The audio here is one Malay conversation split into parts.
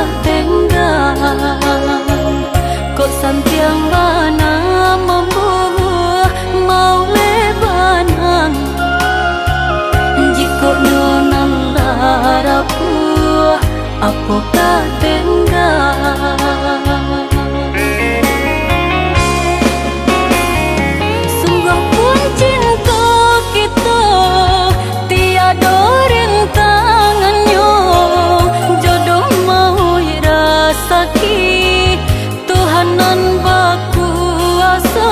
apakah tenggang kok santiang bana membuah mau lebanang jika nonan larapu apakah tenggang sungguh pun cinta kita tiada rintangannya jodoh mau rasaki Tuhanan berkuasa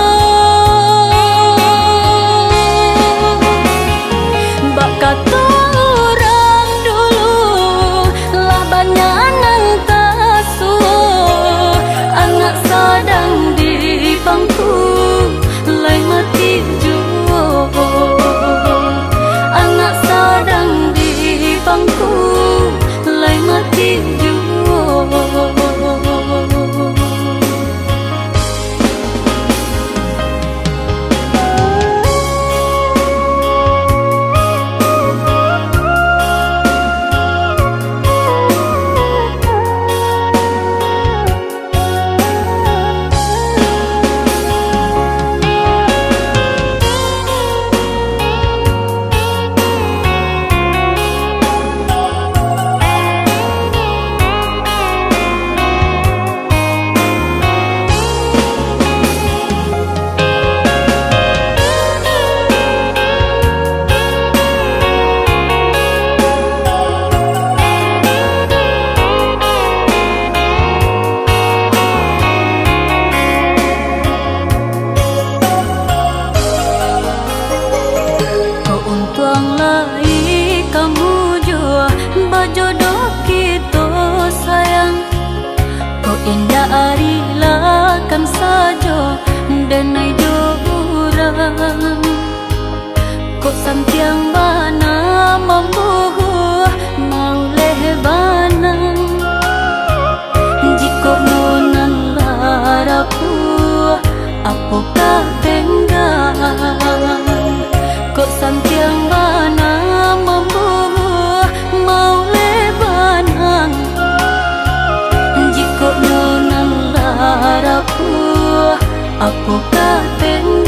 bak kata orang dulu lah banyak nang tasuh anak sadang di bangku lai mati jua anak sadang di bangku lai mati jua. Jodoh kita sayang kau indah arilakan saja denai jurang kau santiang bana membuah mau lebanang jika nonan larapu apakah tenggang kau santiang bana membuah mau lebanang jika nonan larapu apakah tenggang